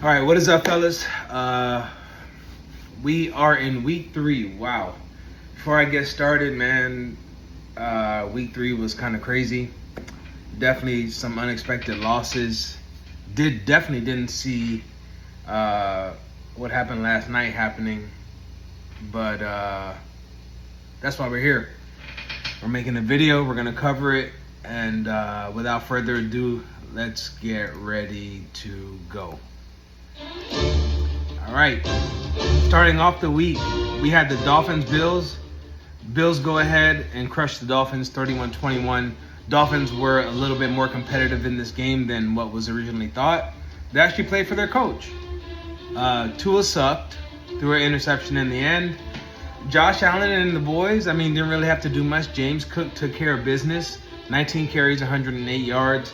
All right, what is up, fellas? We are in week 3. Wow. Before I get started, man, week 3 was kind of crazy. Definitely some unexpected losses. Definitely didn't see what happened last night happening, but that's why we're here. We're making a video. We're gonna cover it, and without further ado, let's get ready to go. All right, starting off the week, we had the Dolphins-Bills. Bills go ahead and crush the Dolphins 31-21. Dolphins were a little bit more competitive in this game than what was originally thought. They actually played for their coach. Tua sucked, threw an interception in the end. Josh Allen and the boys, didn't really have to do much. James Cook took care of business. 19 carries, 108 yards.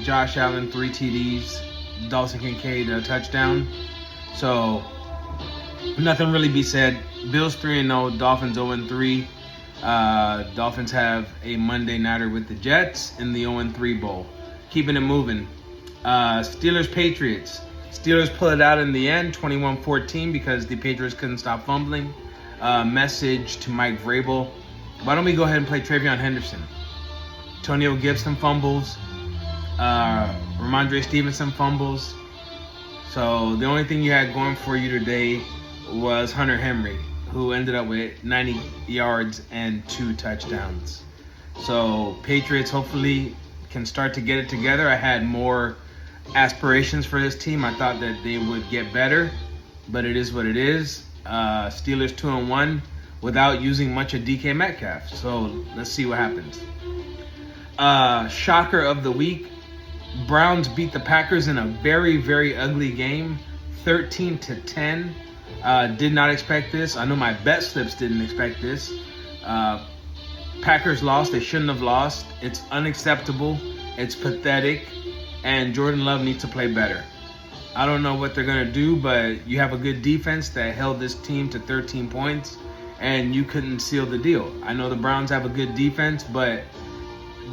Josh Allen, 3 TDs. Dawson Kincaid, a touchdown. So, nothing really be said. Bills 3-0, Dolphins 0-3. Dolphins have a Monday nighter with the Jets in the 0-3 bowl. Keeping it moving. Steelers-Patriots. Steelers pull it out in the end, 21-14, because the Patriots couldn't stop fumbling. Message to Mike Vrabel. Why don't we go ahead and play Travion Henderson? Antonio Gibson fumbles. Ramondre Stevenson fumbles. So the only thing you had going for you today was Hunter Henry, who ended up with 90 yards and 2 touchdowns. So Patriots hopefully can start to get it together. I had more aspirations for this team. I thought that they would get better, but it is what it is. Steelers 2-1 without using much of DK Metcalf. So let's see what happens. Shocker of the week. Browns beat the Packers in a very, very ugly game, 13-10. Did not expect this. I know my bet slips didn't expect this. Packers lost. They shouldn't have lost. It's unacceptable. It's pathetic. And Jordan Love needs to play better. I don't know what they're going to do, but you have a good defense that held this team to 13 points, and you couldn't seal the deal. I know the Browns have a good defense, but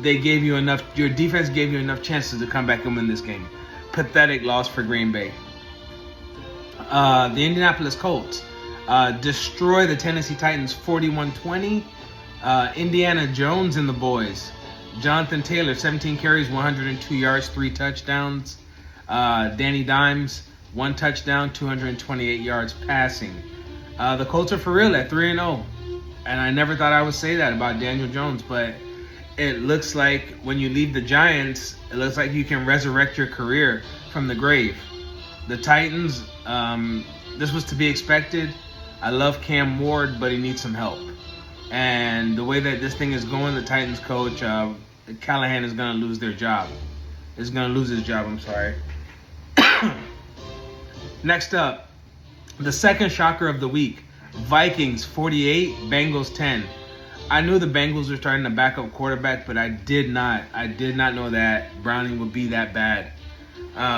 they gave you enough. Your defense gave you enough chances to come back and win this game. Pathetic loss for Green Bay. The Indianapolis Colts destroy the Tennessee Titans 41-20. Indiana Jones and the boys. Jonathan Taylor, 17 carries, 102 yards, 3 touchdowns. Danny Dimes, 1 touchdown, 228 yards passing. The Colts are for real at 3-0. And I never thought I would say that about Daniel Jones, but it looks like when you leave the Giants, it looks like you can resurrect your career from the grave. The Titans, this was to be expected. I love Cam Ward, but he needs some help. And the way that this thing is going, the Titans coach, Callahan, is going to lose their job. Is going to lose his job, I'm sorry. Next up, the second shocker of the week. Vikings 48, Bengals 10. I knew the Bengals were starting a backup quarterback, but I did not know that Browning would be that bad.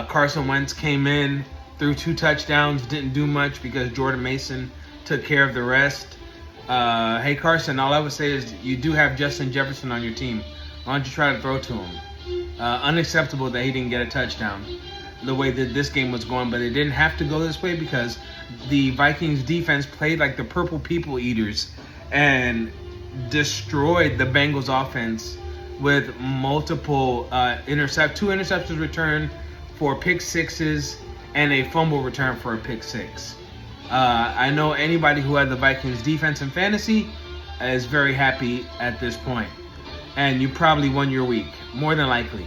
Carson Wentz came in, threw 2 touchdowns, didn't do much because Jordan Mason took care of the rest. Hey Carson, all I would say is you do have Justin Jefferson on your team. Why don't you try to throw to him? Unacceptable that he didn't get a touchdown the way that this game was going, but it didn't have to go this way because the Vikings defense played like the purple people eaters and destroyed the Bengals offense with multiple 2 interceptions returned for pick sixes and a fumble return for a pick 6. I know anybody who had the Vikings defense in fantasy is very happy at this point, and you probably won your week, more than likely.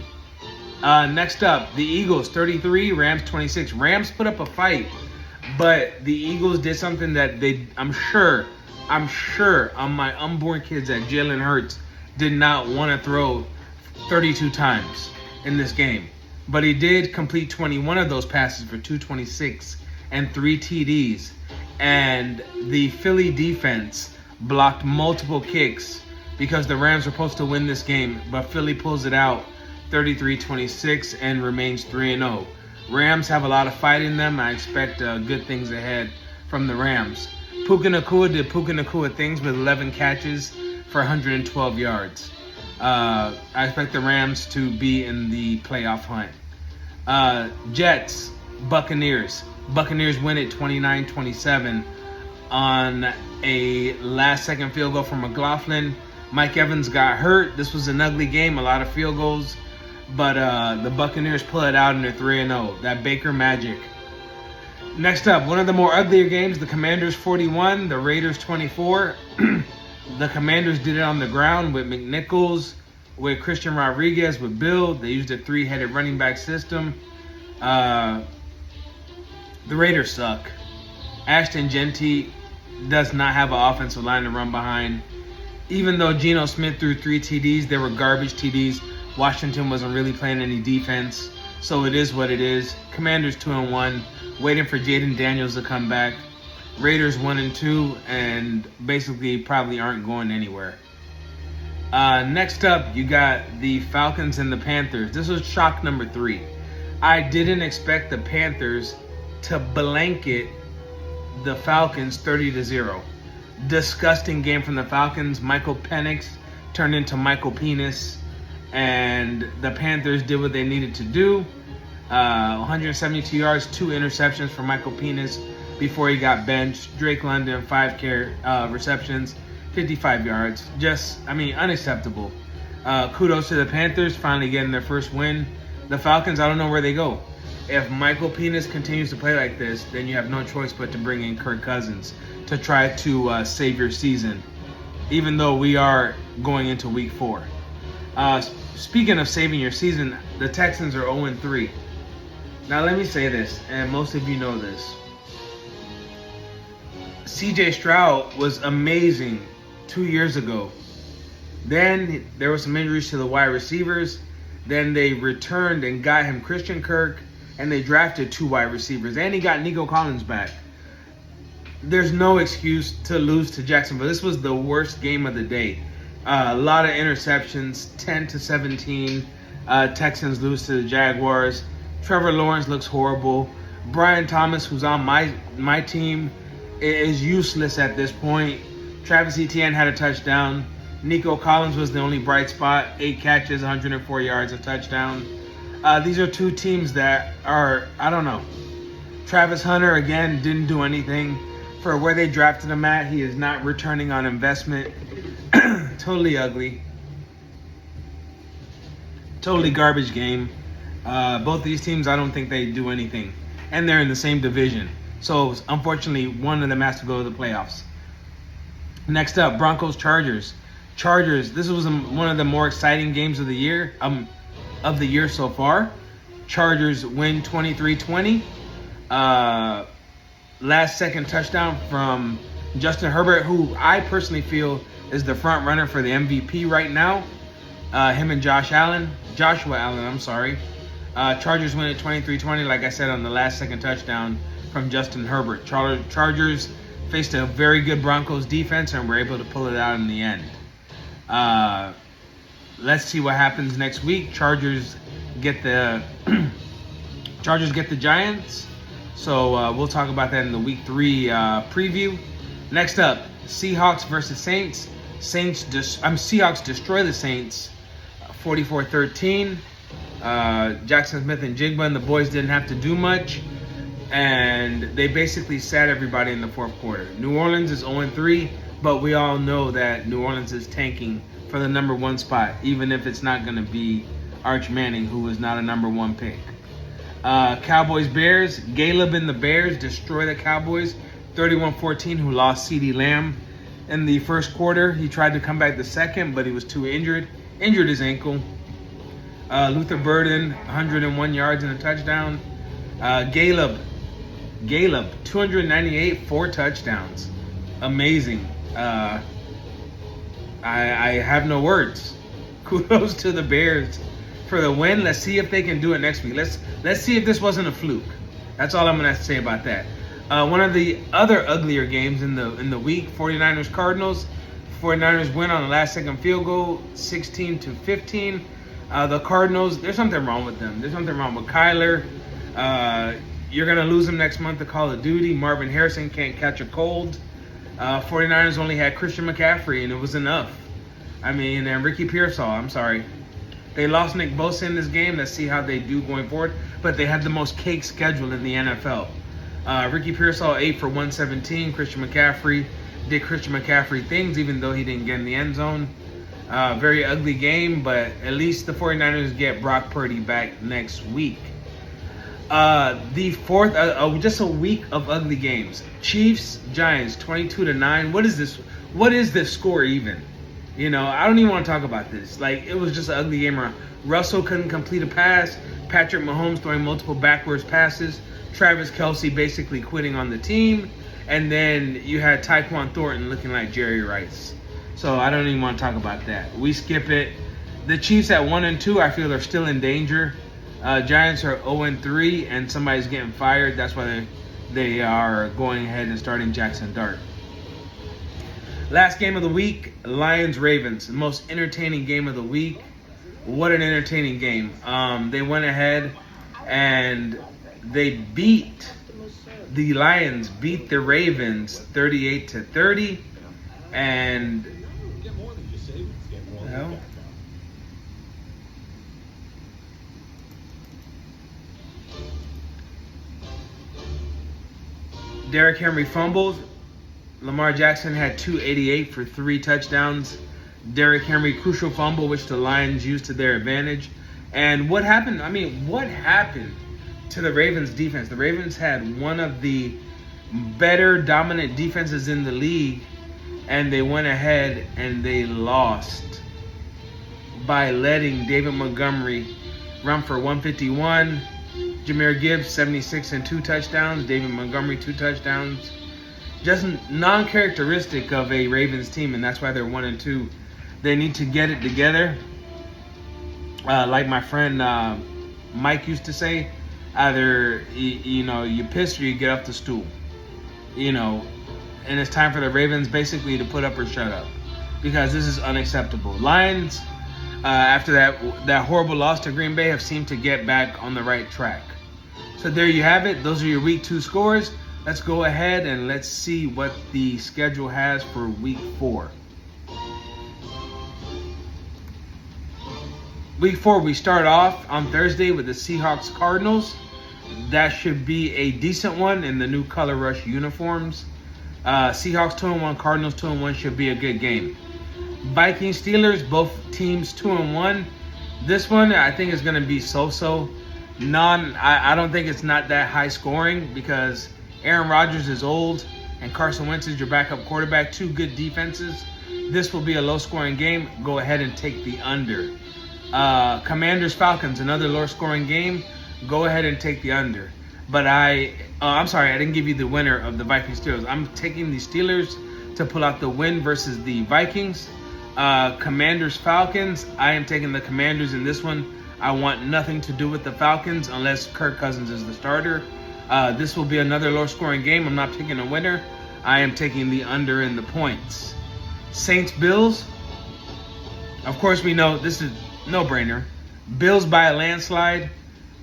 Next up, the Eagles 33, Rams 26. Rams put up a fight, but the Eagles did something that I'm sure on my unborn kids that Jalen Hurts did not want to throw 32 times in this game. But he did complete 21 of those passes for 226 and 3 TDs. And the Philly defense blocked multiple kicks because the Rams were supposed to win this game, but Philly pulls it out 33-26 and remains 3-0. Rams have a lot of fight in them. I expect good things ahead from the Rams. Puka Nacua did Puka Nacua things with 11 catches for 112 yards. I expect the Rams to be in the playoff hunt. Jets Buccaneers. Buccaneers win it 29-27 on a last-second field goal from McLaughlin. Mike Evans got hurt. This was an ugly game, a lot of field goals. But the Buccaneers pull it out and they're 3-0. That Baker magic. Next up, one of the more uglier games, the Commanders 41, the Raiders 24. The Commanders did it on the ground with McNichols, with Christian Rodriguez, with Bill. They used a three-headed running back system. The Raiders suck. Ashton Genty does not have an offensive line to run behind. Even though Geno Smith threw 3 TDs, they were garbage TDs. Washington wasn't really playing any defense. So it is what it is. Commanders 2-1, waiting for Jaden Daniels to come back. Raiders 1-2, and basically probably aren't going anywhere. Next up, you got the Falcons and the Panthers. This was shock number 3. I didn't expect the Panthers to blanket the Falcons 30-0. Disgusting game from the Falcons. Michael Penix turned into Michael Penis, and the Panthers did what they needed to do. 172 yards, 2 interceptions for Michael Penis before he got benched. Drake London, 5 receptions, 55 yards. Unacceptable. Kudos to the Panthers, finally getting their first win. The Falcons, I don't know where they go. If Michael Penis continues to play like this, then you have no choice but to bring in Kirk Cousins to try to save your season, even though we are going into week 4. Speaking of saving your season, the Texans are 0-3. Now let me say this, and most of you know this. CJ Stroud was amazing 2 years ago. Then there were some injuries to the wide receivers. Then they returned and got him Christian Kirk, and they drafted 2 wide receivers. And he got Nico Collins back. There's no excuse to lose to Jacksonville. This was the worst game of the day. A lot of interceptions, 10-17. Texans lose to the Jaguars. Trevor Lawrence looks horrible. Brian Thomas, who's on my team, is useless at this point. Travis Etienne had a touchdown. Nico Collins was the only bright spot. 8 catches, 104 yards, a touchdown. These are 2 teams that are, I don't know. Travis Hunter, again, didn't do anything. For where they drafted him at, he is not returning on investment. Totally ugly. Totally garbage game. Both these teams, I don't think they do anything. And they're in the same division. So, unfortunately, one of them has to go to the playoffs. Next up, Broncos-Chargers. Chargers, this was one of the more exciting games of the year so far. Chargers win 23-20. Last second touchdown from Justin Herbert, who I personally feel is the front runner for the MVP right now. Him and Joshua Allen, Chargers win at 23-20, like I said, on the last second touchdown from Justin Herbert. Chargers faced a very good Broncos defense and were able to pull it out in the end. Let's see what happens next week. Chargers get the Giants. So we'll talk about that in the Week 3 preview. Next up, Seahawks versus Saints. Seahawks destroy the Saints 44-13. Jackson Smith and Jigba and the boys didn't have to do much. And they basically sat everybody in the 4th quarter. New Orleans is 0-3, but we all know that New Orleans is tanking for the number 1 spot, even if it's not going to be Arch Manning, who is not a number 1 pick. Cowboys-Bears. Caleb and the Bears destroy the Cowboys 31-14, who lost CeeDee Lamb in the 1st quarter. He tried to come back the 2nd, but he was too injured. Injured his ankle. Luther Burden, 101 yards and a touchdown. Caleb, 298, 4 touchdowns. Amazing. I have no words. Kudos to the Bears for the win. Let's see if they can do it next week. Let's see if this wasn't a fluke. That's all I'm gonna have to say about that. One of the other uglier games in the week, 49ers Cardinals. 49ers win on the last second field goal, 16-15. The Cardinals, there's something wrong with them. There's something wrong with Kyler. You're gonna lose him next month to Call of Duty. Marvin Harrison can't catch a cold. 49ers only had Christian McCaffrey, and it was enough. And Ricky Pearsall, I'm sorry. They lost Nick Bosa in this game. Let's see how they do going forward. But they had the most cake schedule in the NFL. Ricky Pearsall 8 for 117. Christian McCaffrey did Christian McCaffrey things, even though he didn't get in the end zone. Very ugly game, but at least the 49ers get Brock Purdy back next week. The fourth, just a week of ugly games. Chiefs, Giants, 22-9. What is this? What is this score even? You know, I don't even want to talk about this. Like, it was just an ugly game. Russell couldn't complete a pass. Patrick Mahomes throwing multiple backwards passes. Travis Kelce basically quitting on the team. And then you had Tyquan Thornton looking like Jerry Rice. So I don't even want to talk about that. We skip it. The Chiefs at 1-2, I feel they're still in danger. Giants are 0-3, and somebody's getting fired. That's why they are going ahead and starting Jackson Dart. Last game of the week, Lions-Ravens. The most entertaining game of the week. What an entertaining game. They went ahead and they beat the Lions, beat the Ravens 38-30. And well, Derrick Henry fumbled. Lamar Jackson had 288 for 3 touchdowns. Derrick Henry crucial fumble, which the Lions used to their advantage. And what happened? I mean, what happened to the Ravens defense? The Ravens had one of the better dominant defenses in the league, and they went ahead and they lost by letting David Montgomery run for 151. Jahmyr Gibbs, 76 and 2 touchdowns. David Montgomery, 2 touchdowns. Just non-characteristic of a Ravens team, and that's why they're 1-2. They need to get it together. Like my friend Mike used to say, either you piss or you get off the stool. And it's time for the Ravens basically to put up or shut up, because this is unacceptable. Lions, after that horrible loss to Green Bay, have seemed to get back on the right track. So there you have it. Those are your week 2 scores. Let's go ahead and let's see what the schedule has for week 4. Week 4, we start off on Thursday with the Seahawks-Cardinals. That should be a decent one in the new Color Rush uniforms. Seahawks 2-1, Cardinals 2-1 should be a good game. Vikings-Steelers, both teams 2-1. This one I think is going to be so-so. I don't think it's not that high scoring, because Aaron Rodgers is old and Carson Wentz is your backup quarterback. 2 good defenses. This will be a low-scoring game. Go ahead and take the under. Commanders-Falcons, another low-scoring game. Go ahead and take the under. But I'm sorry, I didn't give you the winner of the Vikings-Steelers. I'm taking the Steelers to pull out the win versus the Vikings. Commanders-Falcons, I am taking the Commanders in this one. I want nothing to do with the Falcons unless Kirk Cousins is the starter. This will be another low-scoring game. I'm not picking a winner. I am taking the under in the points. Saints-Bills, of course we know this is no-brainer. Bills by a landslide.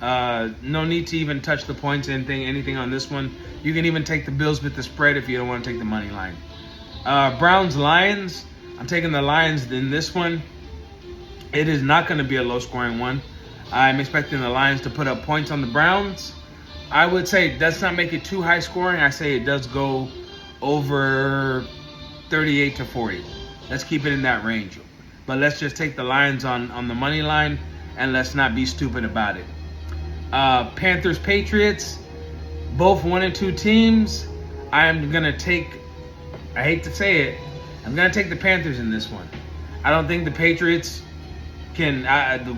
No need to even touch the points, anything on this one. You can even take the Bills with the spread if you don't want to take the money line. Browns-Lions, I'm taking the Lions in this one. It is not going to be a low-scoring one. I'm expecting the Lions to put up points on the Browns. I would say let's not make it too high scoring. I say it does go over 38-40. Let's keep it in that range. But let's just take the Lions on the money line, and let's not be stupid about it. Panthers-Patriots, both 1-2 teams. I'm going to take, I hate to say it, I'm going to take the Panthers in this one. I don't think the Patriots can,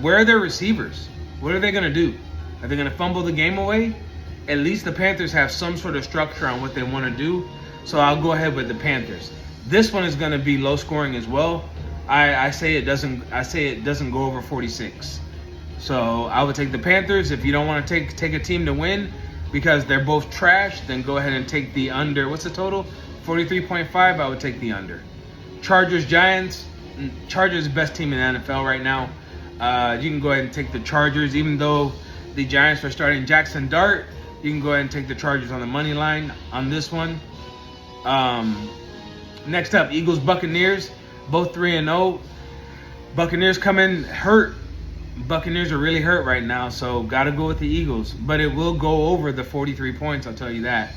where are their receivers? What are they going to do? Are they going to fumble the game away? At least the Panthers have some sort of structure on what they want to do. So I'll go ahead with the Panthers. This one is going to be low scoring as well. I say it doesn't go over 46. So I would take the Panthers. If you don't want to take a team to win because they're both trash, then go ahead and take the under. What's the total? 43.5. I would take the under. Chargers-Giants. Chargers is the best team in the NFL right now. You can go ahead and take the Chargers, even though the Giants are starting Jackson Dart. You can go ahead and take the Chargers on the money line on this one. Next up, Eagles-Buccaneers, both 3-0. Buccaneers come in hurt Buccaneers are really hurt right now, so got to go with the Eagles. But it will go over the 43 points, I'll tell you that.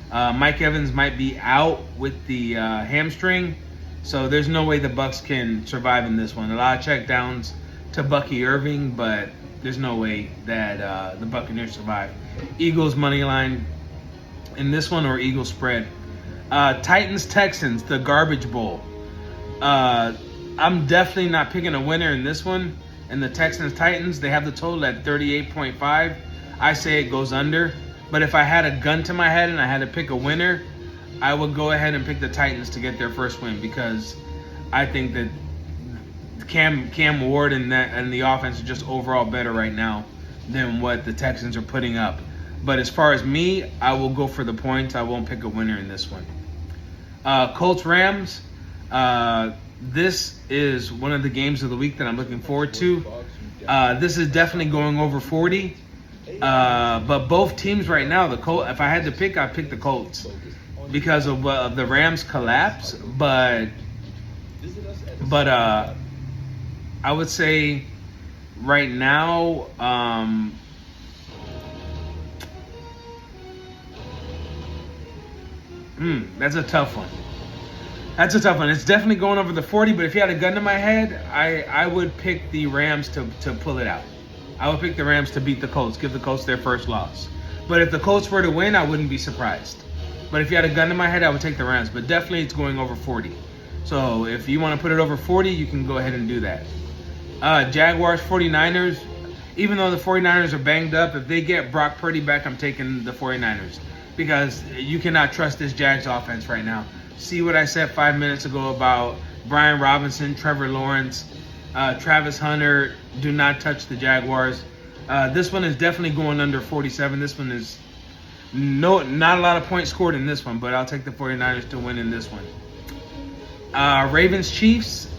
Mike Evans might be out with the hamstring, so there's no way the Bucs can survive in this one. A lot of checkdowns to Bucky Irving, but there's no way that the Buccaneers survive. Eagles money line in this one, or Eagles spread. Titans-Texans, the garbage bowl. I'm definitely not picking a winner in this one. And the Texans-Titans, they have the total at 38.5. I say it goes under. But if I had a gun to my head and I had to pick a winner, I would go ahead and pick the Titans to get their first win, because I think that Cam Ward and the offense are just overall better right now than what the Texans are putting up. But as far as me, I will go for the points. I won't pick a winner in this one. Colts-Rams. This is one of the games of the week that I'm looking forward to. This is definitely going over 40. But both teams right now, if I had to pick, I'd pick the Colts because of the Rams collapse. But I would say right now, that's a tough one. It's definitely going over the 40, but if you had a gun to my head, I would pick the Rams to pull it out. I would pick the Rams to beat the Colts, give the Colts their first loss. But if the Colts were to win, I wouldn't be surprised. But if you had a gun to my head, I would take the Rams. But definitely it's going over 40. So if you want to put it over 40, you can go ahead and do that. Jaguars, 49ers. Even though the 49ers are banged up, if they get Brock Purdy back, I'm taking the 49ers. Because you cannot trust this Jags offense right now. See what I said 5 minutes ago about Brian Robinson, Trevor Lawrence, Travis Hunter. Do not touch the Jaguars. This one is definitely going under 47. This one is not a lot of points scored in this one, but I'll take the 49ers to win in this one. Ravens-Chiefs.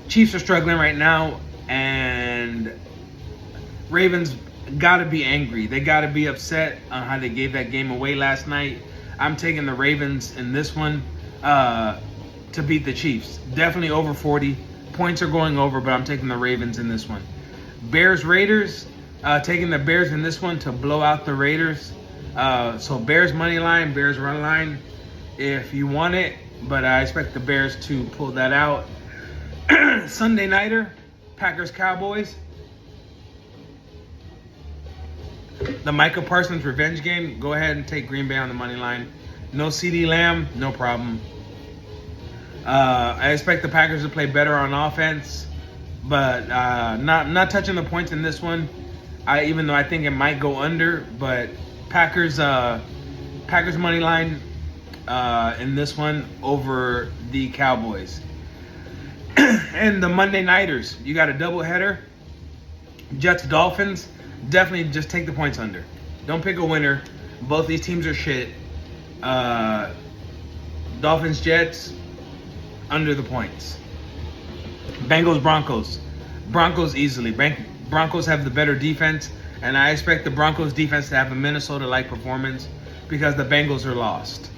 Chiefs are struggling right now, and Ravens got to be angry. They got to be upset on how they gave that game away last night. I'm taking the Ravens in this one to beat the Chiefs. Definitely over 40. Points are going over, but I'm taking the Ravens in this one. Bears-Raiders. Taking the Bears in this one to blow out the Raiders. So Bears money line, Bears run line if you want it. But I expect the Bears to pull that out. Sunday nighter, Packers-Cowboys. The Micah Parsons revenge game, go ahead and take Green Bay on the money line. No CeeDee Lamb, no problem. I expect the Packers to play better on offense, but not touching the points in this one. Even though I think it might go under, but Packers money line in this one over the Cowboys. And the Monday nighters, you got a doubleheader. Jets-Dolphins. Definitely just take the points under. Don't pick a winner. Both these teams are shit. Dolphins-Jets, under the points. Bengals-Broncos. Broncos easily. Broncos have the better defense, and I expect the Broncos defense to have a Minnesota-like performance because the Bengals are lost.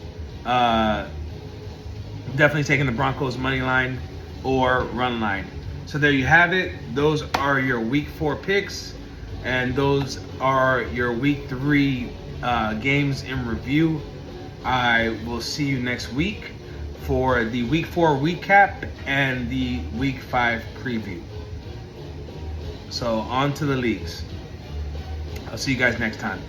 Definitely taking the Broncos money line or run line. So there you have it. Those are your Week 4 picks. And those are your Week 3 games in review. I will see you next week for the Week 4 recap and the Week 5 preview. So on to the leagues. I'll see you guys next time.